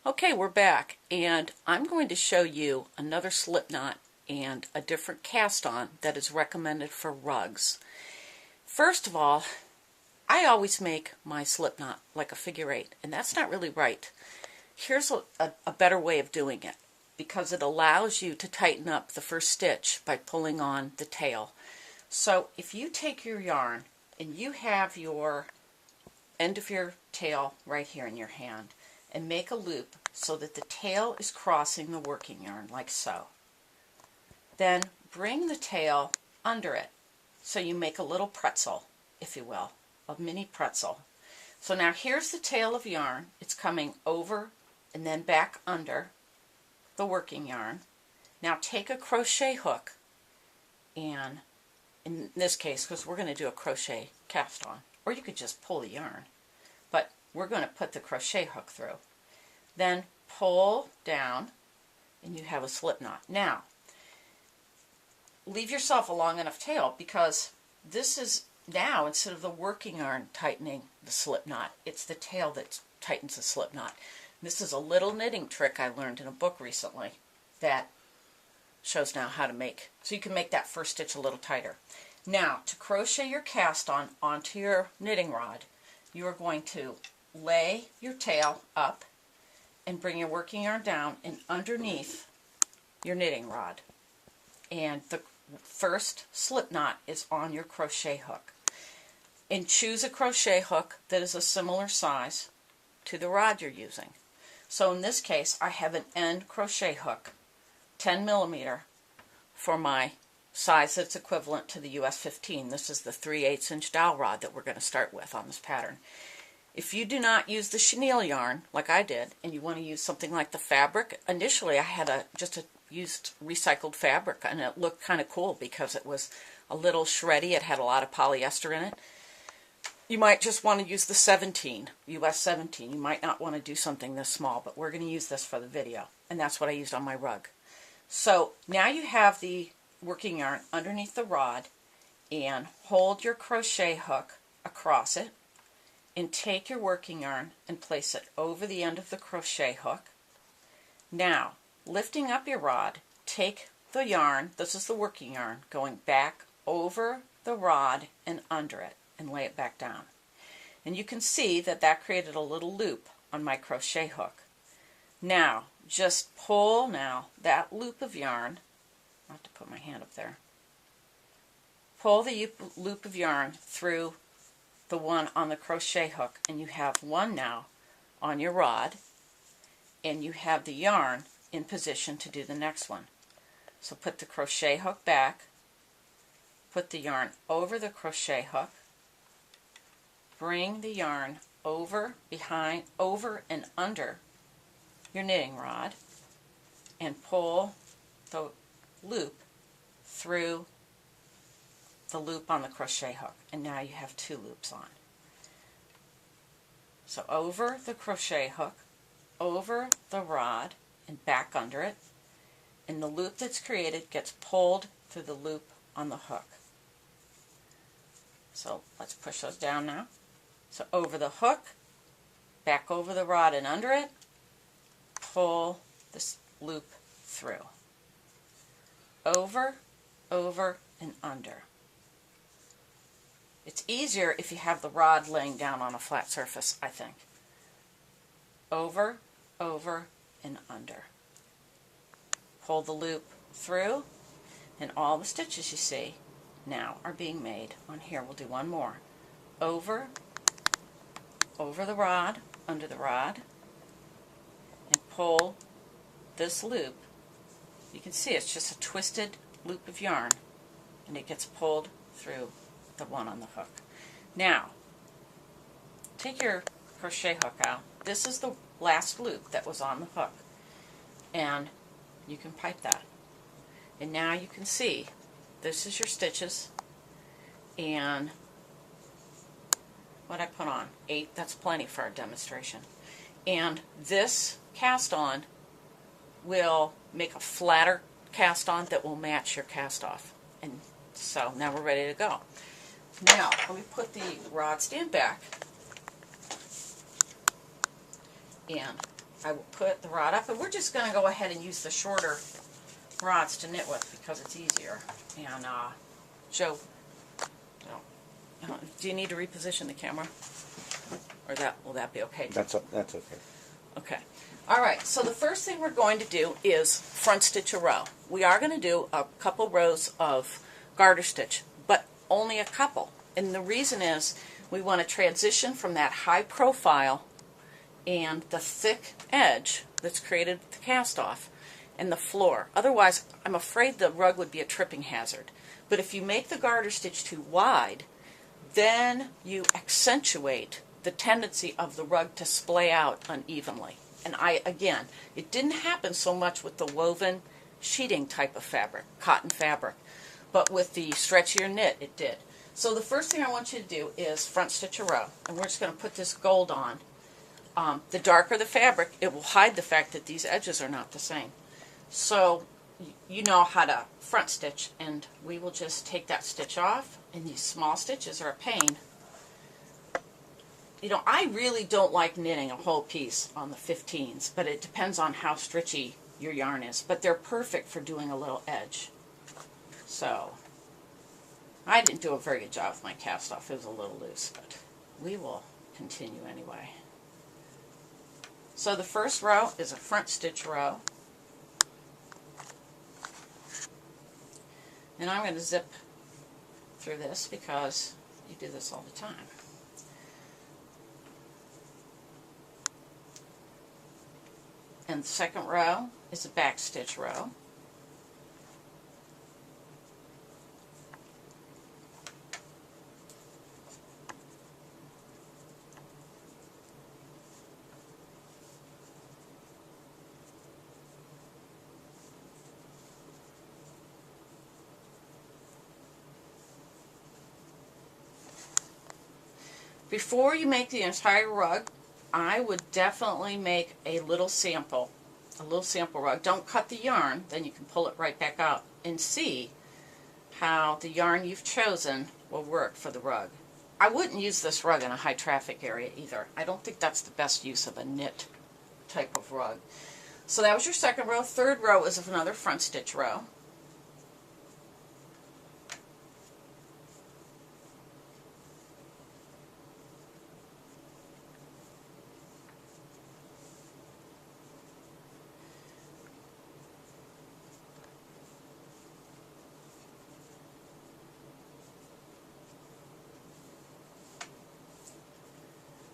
Okay, we're back, and I'm going to show you another slip knot and a different cast on that is recommended for rugs. First of all, I always make my slip knot like a figure eight, and that's not really right. Here's a better way of doing it, because it allows you to tighten up the first stitch by pulling on the tail. So if you take your yarn and you have your end of your tail right here in your hand, and make a loop so that the tail is crossing the working yarn like so. Then bring the tail under it so you make a little pretzel, if you will, a mini pretzel. So now here's the tail of yarn. It's coming over and then back under the working yarn. Now take a crochet hook, and in this case, because we're going to do a crochet cast on, or you could just pull the yarn, but we're going to put the crochet hook through. Then pull down and you have a slip knot. Now, leave yourself a long enough tail, because this is now, instead of the working yarn tightening the slip knot, it's the tail that tightens the slip knot. This is a little knitting trick I learned in a book recently that shows now how to make, so you can make that first stitch a little tighter. Now, to crochet your cast on onto your knitting rod, you are going to lay your tail up and bring your working yarn down and underneath your knitting rod. And the first slip knot is on your crochet hook. And choose a crochet hook that is a similar size to the rod you're using. So in this case, I have an end crochet hook, 10 millimeter, for my size that's equivalent to the US 15. This is the 3/8 inch dowel rod that we're going to start with on this pattern. If you do not use the chenille yarn like I did, and you want to use something like the fabric, initially I had used recycled fabric, and it looked kind of cool because it was a little shreddy. It had a lot of polyester in it. You might just want to use the 17, US 17. You might not want to do something this small, but we're going to use this for the video, and that's what I used on my rug. So now you have the working yarn underneath the rod, and hold your crochet hook across it, and take your working yarn and place it over the end of the crochet hook. Now, lifting up your rod, take the yarn, this is the working yarn, going back over the rod and under it, and lay it back down. And you can see that that created a little loop on my crochet hook. Now, just pull now that loop of yarn, I have to put my hand up there, pull the loop of yarn through the one on the crochet hook, and you have one now on your rod, and you have the yarn in position to do the next one. So put the crochet hook back, put the yarn over the crochet hook, bring the yarn over, behind, over and under your knitting rod, and pull the loop through the loop on the crochet hook, and now you have two loops on. So over the crochet hook, over the rod, and back under it, and the loop that's created gets pulled through the loop on the hook. So let's push those down now. So over the hook, back over the rod and under it, pull this loop through. Over, over, and under. It's easier if you have the rod laying down on a flat surface, I think. Over, over, and under. Pull the loop through, and all the stitches you see now are being made on here. We'll do one more. Over, over the rod, under the rod, and pull this loop. You can see it's just a twisted loop of yarn, and it gets pulled through the one on the hook. Now, take your crochet hook out. This is the last loop that was on the hook, and you can pipe that. And now you can see this is your stitches, and what I put on, 8, that's plenty for our demonstration. And this cast on will make a flatter cast on that will match your cast off. And so now we're ready to go. Now, let me put the rod stand back, and I will put the rod up, and we're just going to go ahead and use the shorter rods to knit with because it's easier. And Joe, do you need to reposition the camera, or will that be okay? That's okay. Okay. All right. So the first thing we're going to do is front stitch a row. We are going to do a couple rows of garter stitch, but only a couple. And the reason is we want to transition from that high profile and the thick edge that's created with the cast off and the floor. Otherwise, I'm afraid the rug would be a tripping hazard. But if you make the garter stitch too wide, then you accentuate the tendency of the rug to splay out unevenly. And again, it didn't happen so much with the woven sheeting type of fabric, cotton fabric, but with the stretchier knit it did. So the first thing I want you to do is front stitch a row, and we're just going to put this gold on. The darker the fabric, it will hide the fact that these edges are not the same. So you know how to front stitch, and we will just take that stitch off, and these small stitches are a pain. You know, I really don't like knitting a whole piece on the 15s, but it depends on how stretchy your yarn is. But they're perfect for doing a little edge. So, I didn't do a very good job with my cast off. It was a little loose, but we will continue anyway. So the first row is a front stitch row. And I'm going to zip through this because you do this all the time. And the second row is a back stitch row. Before you make the entire rug, I would definitely make a little sample rug. Don't cut the yarn, then you can pull it right back out and see how the yarn you've chosen will work for the rug. I wouldn't use this rug in a high traffic area either. I don't think that's the best use of a knit type of rug. So that was your second row. Third row is another front stitch row.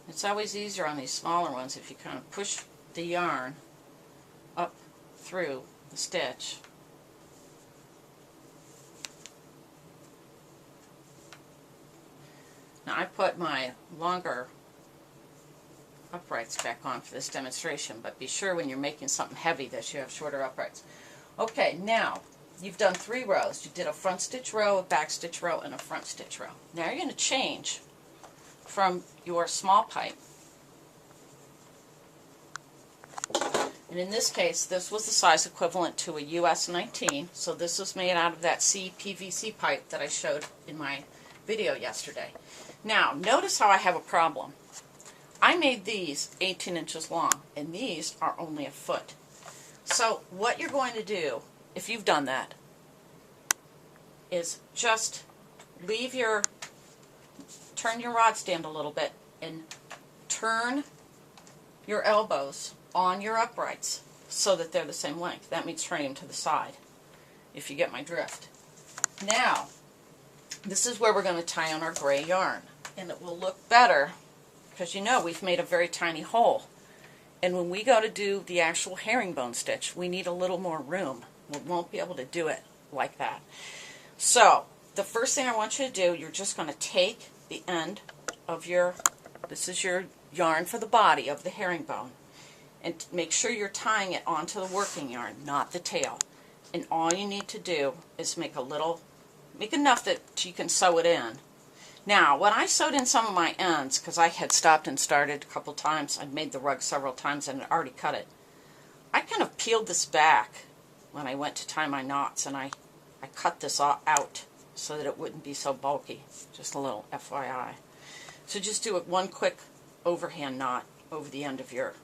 It's always easier on these smaller ones if you kind of push the yarn up through the stitch. Now I put my longer uprights back on for this demonstration, but be sure when you're making something heavy that you have shorter uprights. Okay, now you've done 3 rows. You did a front stitch row, a back stitch row, and a front stitch row. Now you're going to change from your small pipe. And in this case, this was the size equivalent to a US 19, so this was made out of that cpvc pipe that I showed in my video yesterday. Now, notice how I have a problem. I made these 18 inches long, and these are only a foot. So what you're going to do, if you've done that, is just turn your rod stand a little bit and turn your elbows on your uprights so that they're the same length. That means turning them to the side, if you get my drift. Now, this is where we're going to tie on our gray yarn, and it will look better because you know we've made a very tiny hole. And when we go to do the actual herringbone stitch, we need a little more room. We won't be able to do it like that. So, the first thing I want you to do, you're just going to take the end of this is your yarn for the body of the herringbone, and make sure you're tying it onto the working yarn, not the tail. And all you need to do is make enough that you can sew it in. Now, when I sewed in some of my ends, because I had stopped and started a couple times, I'd made the rug several times and had already cut it, I kind of peeled this back when I went to tie my knots, and I cut this out so that it wouldn't be so bulky. Just a little FYI. So just do one quick overhand knot over the end of your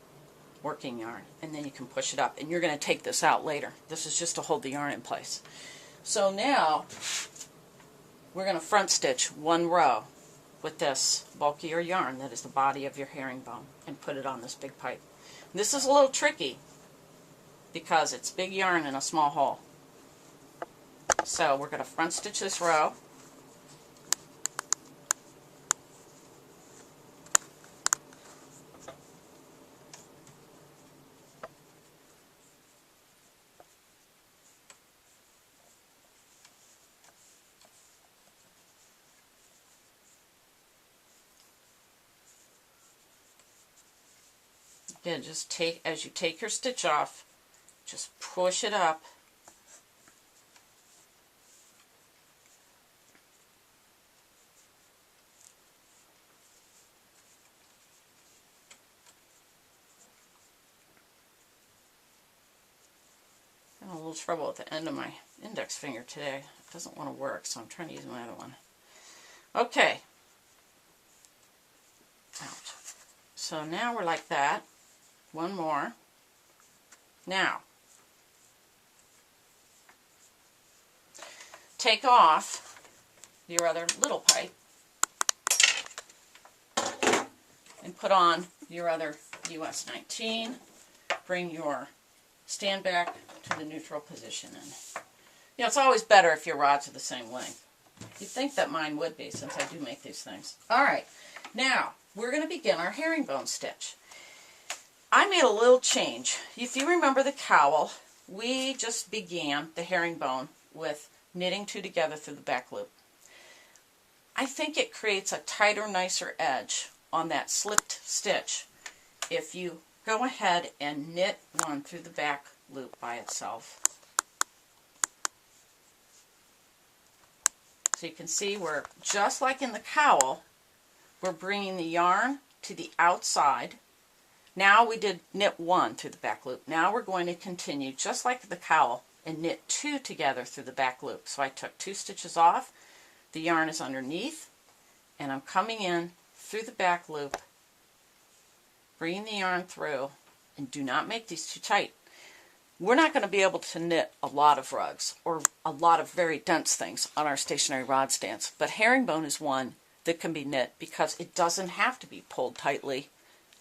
working yarn, and then you can push it up, and you're going to take this out later. This is just to hold the yarn in place. So now we're going to front stitch one row with this bulkier yarn that is the body of your herringbone and put it on this big pipe. This is a little tricky because it's big yarn in a small hole. So we're going to front stitch this row. Again, just as you take your stitch off, just push it up. I'm having a little trouble at the end of my index finger today. It doesn't want to work, so I'm trying to use my other one. Okay. Out. So now we're like that. One more. Now, take off your other little pipe and put on your other US 19. Bring your stand back to the neutral position. And you know, it's always better if your rods are the same length. You'd think that mine would be, since I do make these things. Alright, now we're going to begin our herringbone stitch. I made a little change. If you remember the cowl, we just began the herringbone with knitting two together through the back loop. I think it creates a tighter, nicer edge on that slipped stitch if you go ahead and knit one through the back loop by itself. So you can see we're, just like in the cowl, we're bringing the yarn to the outside. Now we did knit one through the back loop. Now we're going to continue just like the cowl and knit two together through the back loop. So I took 2 stitches off, the yarn is underneath, and I'm coming in through the back loop, bringing the yarn through, and do not make these too tight. We're not going to be able to knit a lot of rugs or a lot of very dense things on our stationary rod stands, but herringbone is one that can be knit because it doesn't have to be pulled tightly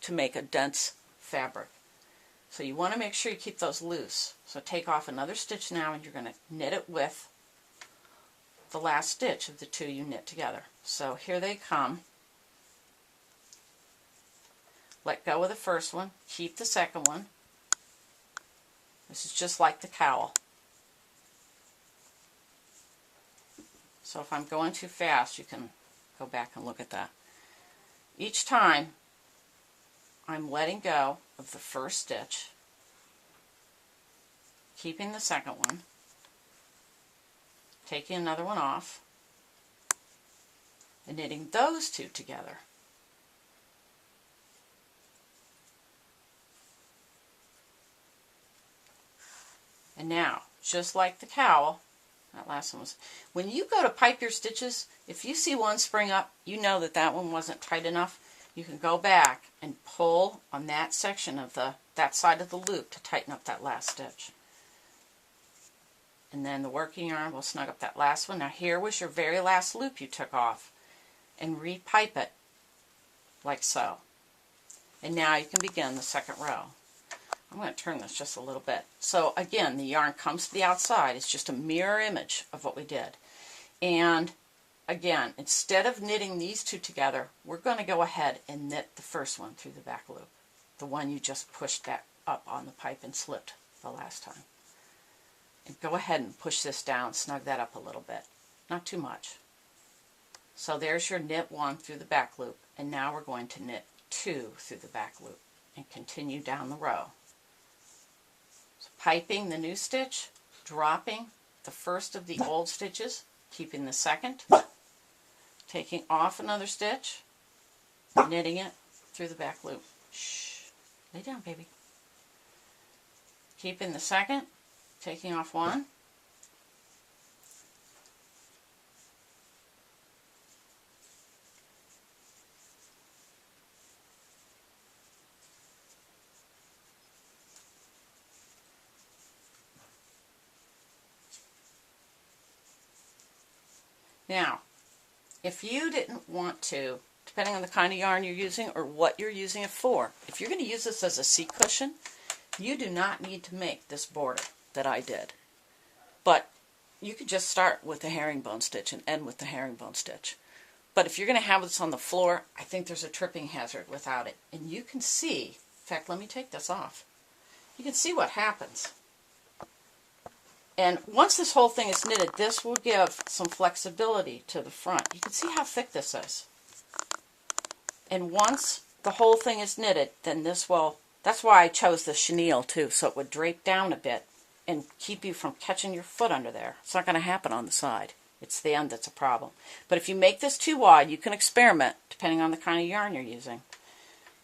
to make a dense fabric. So you want to make sure you keep those loose. So take off another stitch now, and you're going to knit it with the last stitch of the 2 you knit together. So here they come. Let go of the first one, keep the second one. This is just like the cowl. So if I'm going too fast, you can go back and look at that. Each time I'm letting go of the first stitch, keeping the second one, taking another one off, and knitting those 2 together. And now, just like the cowl, that last one was, when you go to pipe your stitches, if you see one spring up, you know that that one wasn't tight enough. You can go back and pull on that section of that side of the loop to tighten up that last stitch. And then the working yarn will snug up that last one. Now here was your very last loop you took off, and repipe it like so. And now you can begin the second row. I'm going to turn this just a little bit. So again, the yarn comes to the outside. It's just a mirror image of what we did. And again, instead of knitting these 2 together, we're going to go ahead and knit the first one through the back loop. The one you just pushed that up on the pipe and slipped the last time. And go ahead and push this down, snug that up a little bit. Not too much. So there's your knit 1 through the back loop. And now we're going to knit 2 through the back loop and continue down the row. So piping the new stitch, dropping the first of the old stitches, keeping the second, taking off another stitch, knitting it through the back loop. Shh, lay down, baby. Keeping the second, taking off one, Now, if you didn't want to, depending on the kind of yarn you're using or what you're using it for, if you're going to use this as a seat cushion, you do not need to make this border that I did. But you could just start with the herringbone stitch and end with the herringbone stitch. But if you're going to have this on the floor, I think there's a tripping hazard without it. And you can see, in fact, let me take this off. You can see what happens. And once this whole thing is knitted, this will give some flexibility to the front. You can see how thick this is. And once the whole thing is knitted, then this will, that's why I chose the chenille too, so it would drape down a bit and keep you from catching your foot under there. It's not going to happen on the side. It's the end that's a problem. But if you make this too wide, you can experiment, depending on the kind of yarn you're using.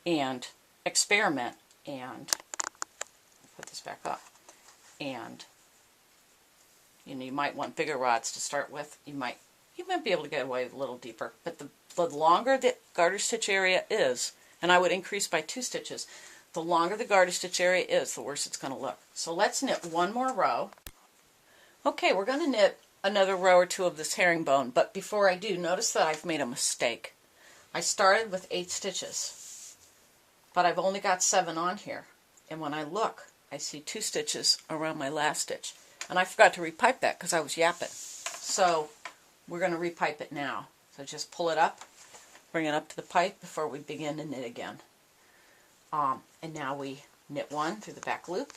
And experiment, and put this back up. And you might want bigger rods to start with. You might be able to get away with a little deeper. But the longer the garter stitch area is, and I would increase by 2 stitches, the longer the garter stitch area is, the worse it's going to look. So let's knit one more row. Okay, we're going to knit another row or 2 of this herringbone, but before I do, notice that I've made a mistake. I started with 8 stitches, but I've only got 7 on here. And when I look, I see 2 stitches around my last stitch. And I forgot to repipe that because I was yapping. So we're going to repipe it now. So just pull it up, bring it up to the pipe before we begin to knit again. And now we knit 1 through the back loop,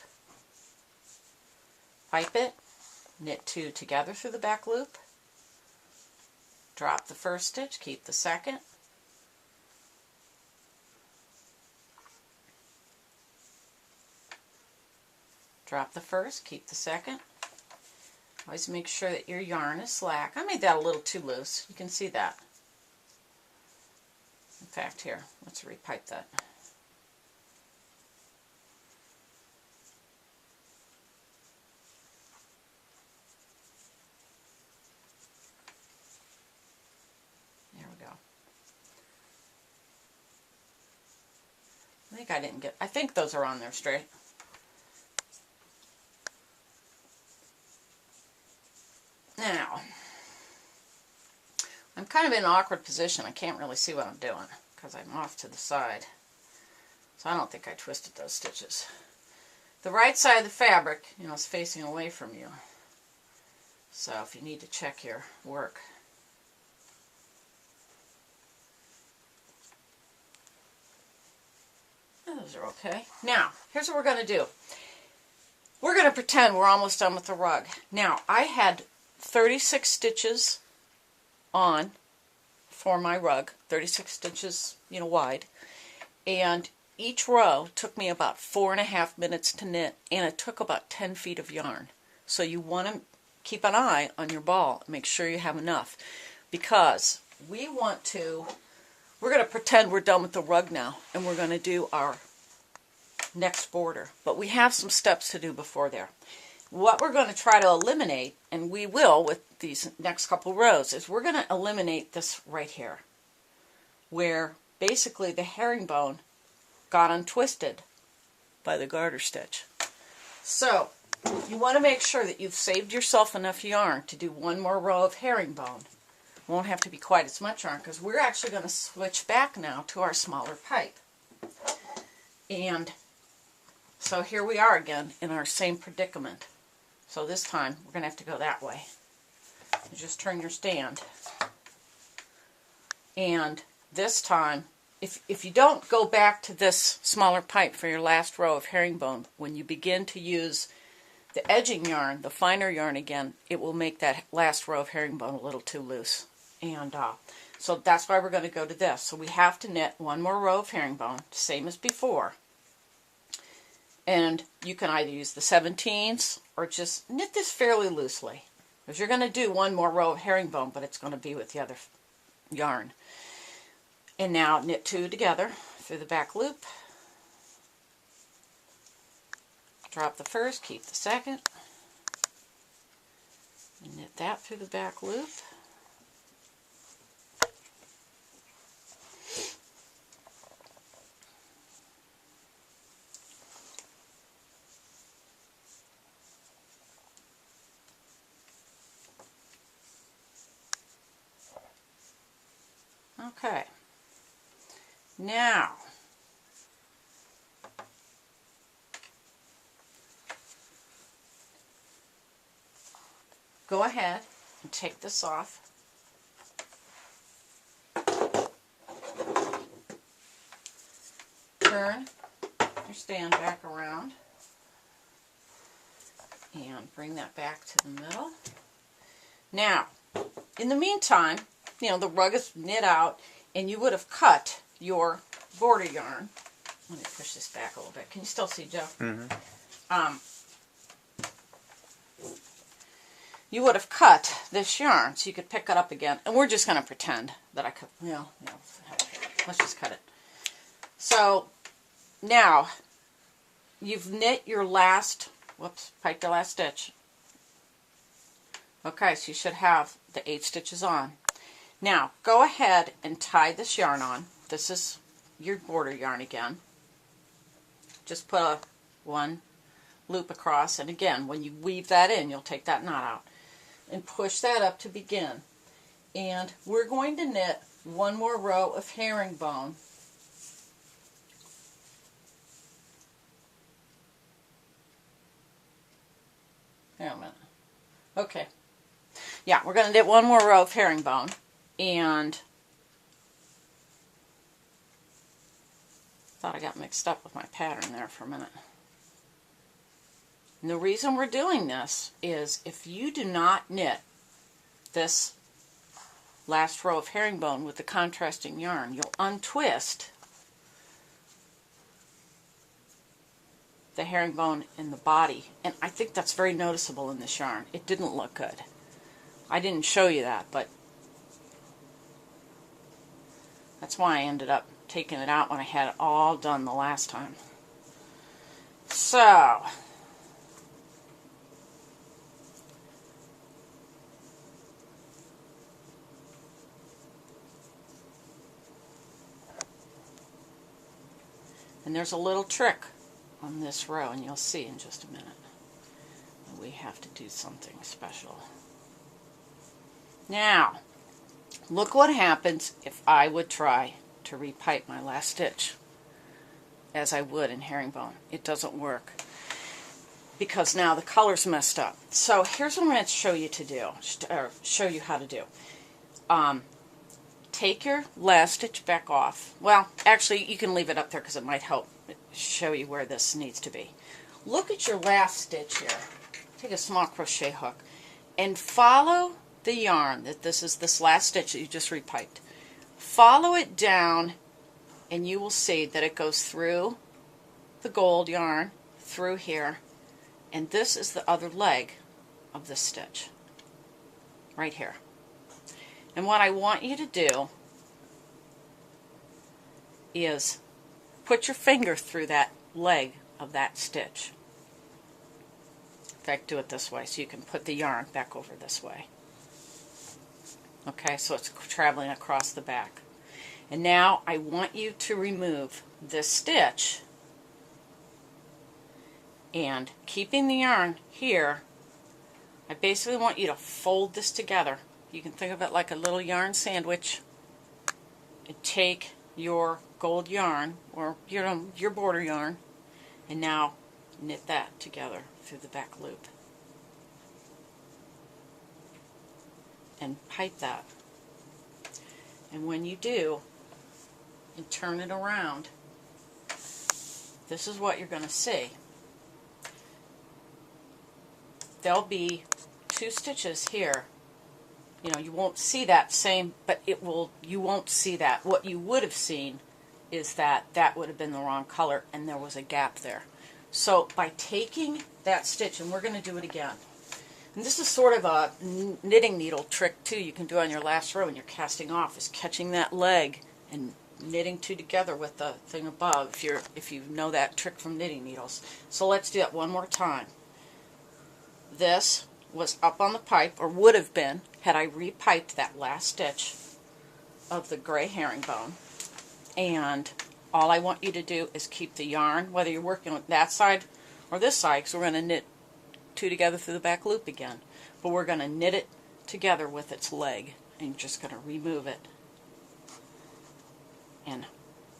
pipe it, knit 2 together through the back loop, drop the first stitch, keep the second, drop the first, keep the second. Always make sure that your yarn is slack. I made that a little too loose. You can see that. In fact, here, let's repipe that. There we go. I think those are on there straight. Now, I'm kind of in an awkward position. I can't really see what I'm doing because I'm off to the side. So I don't think I twisted those stitches. The right side of the fabric, is facing away from you. So if you need to check your work. Those are okay. Now, here's what we're going to do. We're going to pretend we're almost done with the rug. Now, I had 36 stitches on for my rug, 36 stitches, wide, and each row took me about 4.5 minutes to knit, and it took about 10 feet of yarn. So you want to keep an eye on your ball and make sure you have enough, because we're going to pretend we're done with the rug now, and we're going to do our next border, but we have some steps to do before there. What we're going to try to eliminate, and we will with these next couple rows, is we're going to eliminate this right here, where basically the herringbone got untwisted by the garter stitch. So you want to make sure that you've saved yourself enough yarn to do one more row of herringbone. Won't have to be quite as much yarn because we're actually going to switch back now to our smaller pipe. And so here we are again in our same predicament. So this time we're going to have to go that way. You just turn your stand. And this time, if you don't go back to this smaller pipe for your last row of herringbone, when you begin to use the edging yarn, the finer yarn again, it will make that last row of herringbone a little too loose. And so that's why we're going to go to this. So we have to knit one more row of herringbone, same as before. And you can either use the 17s or just knit this fairly loosely. Because you're going to do one more row of herringbone, but it's going to be with the other yarn. And now knit 2 together through the back loop. Drop the first, keep the second. And knit that through the back loop. Okay. Now, go ahead and take this off. Turn your stand back around and bring that back to the middle. Now, in the meantime, you know, the rug is knit out and you would have cut your border yarn. Let me push this back a little bit. Can you still see, Joe? Mm-hmm. You would have cut this yarn so you could pick it up again. And we're just going to pretend that I cut, let's just cut it. So, now, you've knit your last, piped the last stitch. Okay, so you should have the 8 stitches on. Now, go ahead and tie this yarn on. This is your border yarn again. Just put one loop across, and again, when you weave that in, you'll take that knot out. And push that up to begin. And we're going to knit one more row of herringbone. Hang on a minute. Okay. Yeah, we're going to knit one more row of herringbone. And thought I got mixed up with my pattern there for a minute. And the reason we're doing this is if you do not knit this last row of herringbone with the contrasting yarn, you'll untwist the herringbone in the body. And I think that's very noticeable in this yarn. It didn't look good. I didn't show you that, but that's why I ended up taking it out when I had it all done the last time. So, and there's a little trick on this row, and you'll see in just a minute. We have to do something special. Now, look what happens if I would try to repipe my last stitch as I would in herringbone. It doesn't work because now the color's messed up. So here's what I'm going to show you to do, or show you how to do. Take your last stitch back off. Well, actually, you can leave it up there because it might help show you where this needs to be. Look at your last stitch here. Take a small crochet hook and follow the yarn that this last stitch that you just repiped. Follow it down and you will see that it goes through the gold yarn, through here, and this is the other leg of this stitch, right here. And what I want you to do is put your finger through that leg of that stitch. In fact, do it this way so you can put the yarn back over this way. Okay, so it's traveling across the back. And now I want you to remove this stitch, and keeping the yarn here, I basically want you to fold this together. You can think of it like a little yarn sandwich, and take your gold yarn, or your border yarn, and now knit that together through the back loop. And pipe that. And when you do, and turn it around, this is what you're going to see. There'll be 2 stitches here. You know, you won't see that same, but you won't see that. What you would have seen is that would have been the wrong color and there was a gap there. So by taking that stitch, and we're going to do it again, and this is sort of a knitting needle trick too you can do on your last row when you're casting off, is catching that leg and knitting 2 together with the thing above, if you know that trick from knitting needles. So let's do that one more time. This was up on the pipe, or would have been, had I repiped that last stitch of the gray herringbone. And all I want you to do is keep the yarn, whether you're working on that side or this side, because we're going to knit 2 together through the back loop again. But we're going to knit it together with its leg, and you're just going to remove it. and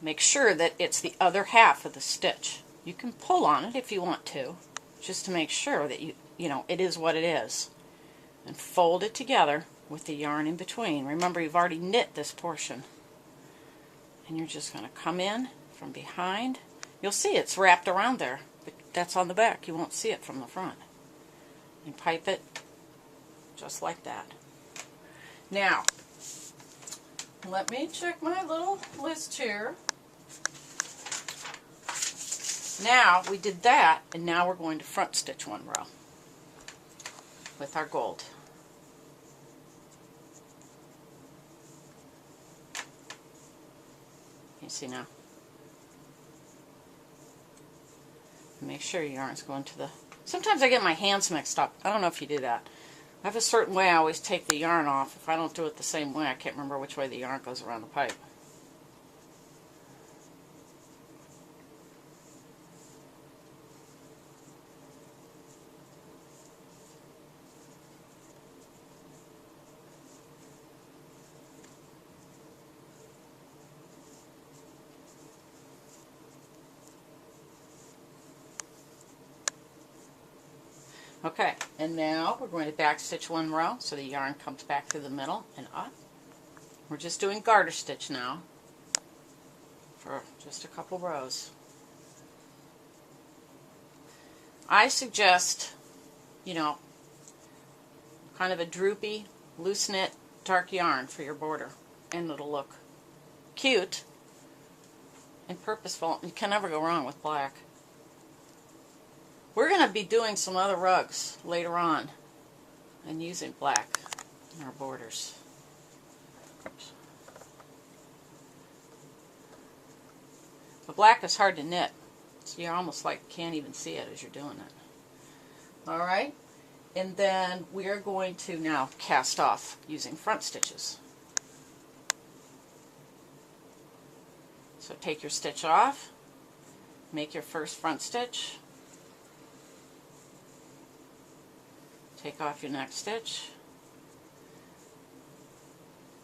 make sure that it's the other half of the stitch. You can pull on it if you want to, just to make sure that you know it is what it is. And fold it together with the yarn in between. Remember, you've already knit this portion. And you're just going to come in from behind. You'll see it's wrapped around there, but that's on the back. You won't see it from the front. And pipe it just like that. Now, let me check my little list here. Now, we did that, and now we're going to front stitch one row with our gold. You see now? Make sure your yarn's going to the... Sometimes I get my hands mixed up. I don't know if you do that. I have a certain way I always take the yarn off. If I don't do it the same way, I can't remember which way the yarn goes around the pipe. Okay, and now we're going to back stitch one row so the yarn comes back through the middle and up. We're just doing garter stitch now for just a couple rows. I suggest, you know, kind of a droopy, loose knit, dark yarn for your border, and it'll look cute and purposeful. You can never go wrong with black. We're going to be doing some other rugs later on and using black in our borders. Oops. The black is hard to knit, so you almost like can't even see it as you're doing it. Alright, and then we are going to now cast off using front stitches. So take your stitch off, make your first front stitch, take off your next stitch,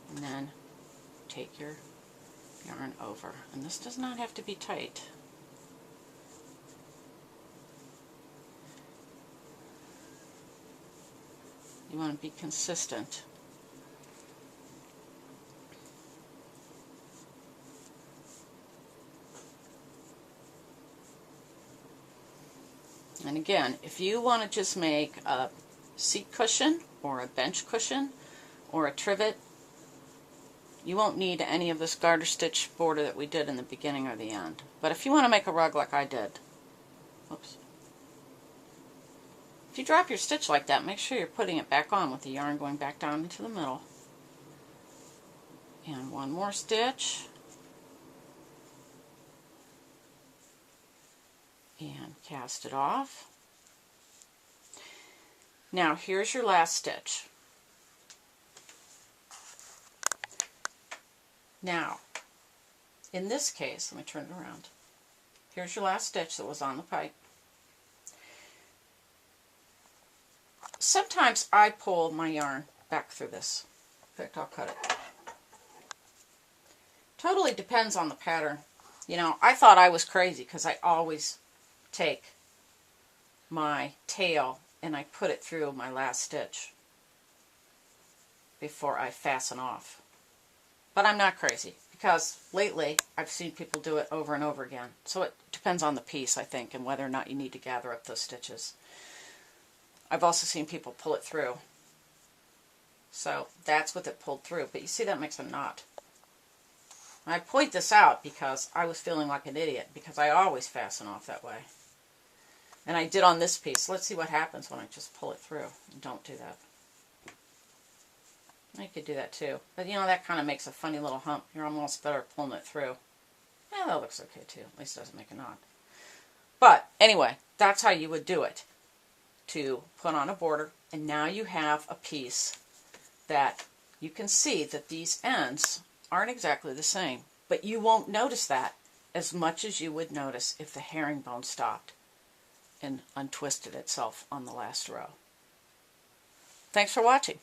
and then take your yarn over. And this does not have to be tight. You want to be consistent. And again, if you want to just make a seat cushion or a bench cushion or a trivet, you won't need any of this garter stitch border that we did in the beginning or the end. But if you want to make a rug like I did, oops, if you drop your stitch like that, make sure you're putting it back on with the yarn going back down into the middle. And one more stitch. And cast it off. Now here's your last stitch. Now, in this case, let me turn it around. Here's your last stitch that was on the pipe. Sometimes I pull my yarn back through this. In fact, I'll cut it. Totally depends on the pattern. You know, I thought I was crazy because I always take my tail and I put it through my last stitch before I fasten off. But I'm not crazy because lately I've seen people do it over and over again. So it depends on the piece, I think, and whether or not you need to gather up those stitches. I've also seen people pull it through. So that's what it pulled through. But you see that makes a knot. And I point this out because I was feeling like an idiot because I always fasten off that way. And I did on this piece. Let's see what happens when I just pull it through. Don't do that. You could do that too. But you know, that kind of makes a funny little hump. You're almost better pulling it through. Yeah, that looks okay too. At least it doesn't make a knot. But anyway, that's how you would do it. To put on a border. And now you have a piece that you can see that these ends aren't exactly the same. But you won't notice that as much as you would notice if the herringbone stopped and untwisted itself on the last row. Thanks for watching.